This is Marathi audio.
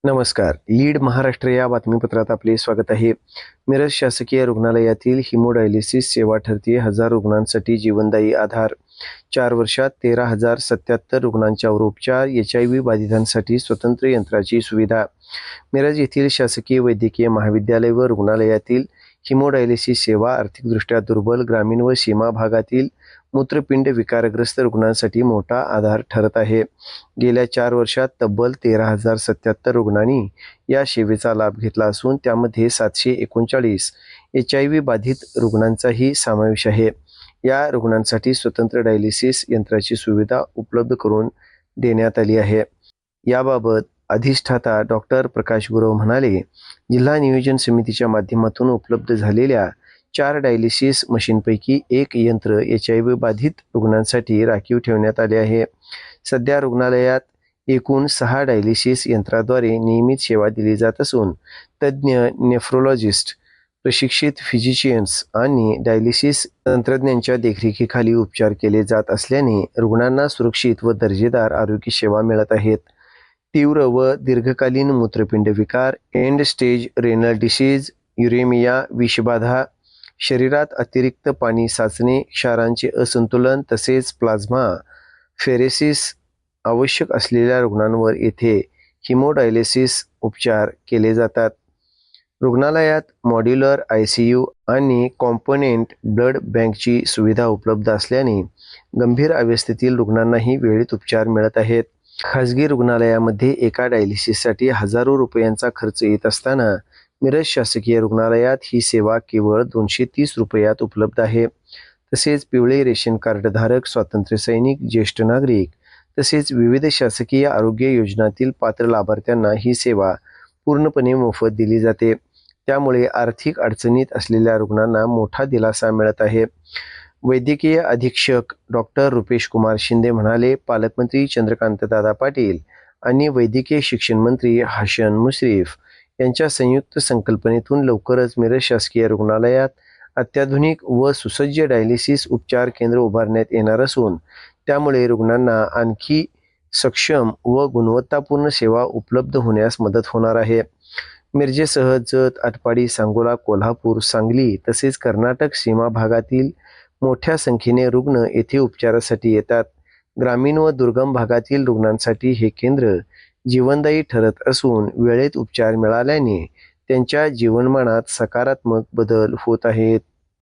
नमस्कार. लीड महाराष्ट्र या बातमीपत्रात आपले स्वागत आहे. मिरज शासकीय रुग्णालयातील हिमोडायलिसिस सेवा ठरते 1000 रुग्णांसाठी जीवनदायी आधार. 4 वर्षात 13,077 रुग्णांच्यावर उपचार. HIV बाधितांसाठी स्वतंत्र यंत्राची सुविधा. मिरज येथील शासकीय वैद्यकीय महाविद्यालय व रुग्णालयातील हिमोडायलिसिस सेवा आर्थिकदृष्ट्या दुर्बल ग्रामीण व सीमा भागातील मूत्रपिंड विकारग्रस्त रुग्णांसाठी मोठा आधार ठरत आहे. गेल्या 4 वर्षात तब्बल 13,077 रुग्णांनी या सेवेचा लाभ घेतला असून त्यामध्ये 739 HIV बाधित रुग्णांचाही समावेश आहे. या रुग्णांसाठी स्वतंत्र डायलिसिस यंत्राची सुविधा उपलब्ध करून देण्यात आली आहे. याबाबत अधिष्ठाता डॉक्टर प्रकाश गुरव म्हणाले, जिल्हा नियोजन समितीच्या माध्यमातून उपलब्ध झालेल्या 4 डायलिसिस मशीनपैकी एक यंत्र HIV बाधित रुग्णांसाठी राखीव ठेवण्यात आले आहे. सध्या रुग्णालयात एकूण 6 डायलिसिस यंत्राद्वारे नियमित सेवा दिली जात असून तज्ज्ञ नेफ्रोलॉजिस्ट, प्रशिक्षित फिजिशियन्स आणि डायलिसिस तंत्रज्ञांच्या देखरेखीखाली उपचार केले जात असल्याने रुग्णांना सुरक्षित व दर्जेदार आरोग्य सेवा मिळत आहेत. तीव्र व दीर्घकालीन मूत्रपिंड विकार, एंड स्टेज रेनल डिसीज, युरेमिया, विषबाधा, शरीरात अतिरिक्त पाणी साचणे, क्षारांचे असंतुलन तसेच प्लाझ्मा फेरेसिस आवश्यक असलेल्या रुग्णांवर येथे हिमोडायलिसिस उपचार केले जातात. रुग्णालयात मॉड्युलर ICU आणि कॉम्पोनेंट ब्लड बँकची सुविधा उपलब्ध असल्याने गंभीर अवस्थेतील रुग्णांनाही वेळेत उपचार मिळत आहेत. खाजगी रुग्णालयामध्ये एका डायलिसिससाठी हजारो रुपयांचा खर्च येत असताना मिरज शासकीय रुग्णालयात ही सेवा केवळ 230 रुपयात उपलब्ध आहे. तसेच पिवळे रेशन कार्ड धारक, स्वातंत्र्य सैनिक, ज्येष्ठ नागरिक तसेच विविध शासकीय आरोग्य योजनांतील पात्र लाभार्थ्यांना ही सेवा पूर्णपणे मोफत दिली जाते. त्यामुळे आर्थिक अडचणीत असलेल्या रुग्णांना मोठा दिलासा मिळत आहे. वैद्यकीय अधीक्षक डॉक्टर रुपेश कुमार शिंदे म्हणाले, पालकमंत्री चंद्रकांतदादा पाटील आणि वैद्यकीय शिक्षण मंत्री हसन मुश्रीफ यांच्या संयुक्त संकल्पनेतून लवकरच मिरज शासकीय रुग्णालयात अत्याधुनिक व सुसज्ज डायलिसिस उपचार केंद्र उभारण्यात येणार असून त्यामुळे रुग्णांना आणखी सक्षम व गुणवत्तापूर्ण सेवा उपलब्ध होण्यास मदत होणार आहे. मिरजेसह जत, आटपाडी, सांगोला, कोल्हापूर, सांगली तसेच कर्नाटक सीमा भागातील मोठ्या संख्येने रुग्ण येथे उपचारासाठी येतात. ग्रामीण व दुर्गम भागातील रुग्णांसाठी हे केंद्र जीवनदायी ठरत असून वेळेत उपचार मिळाल्याने त्यांच्या जीवनमानात सकारात्मक बदल होत आहेत.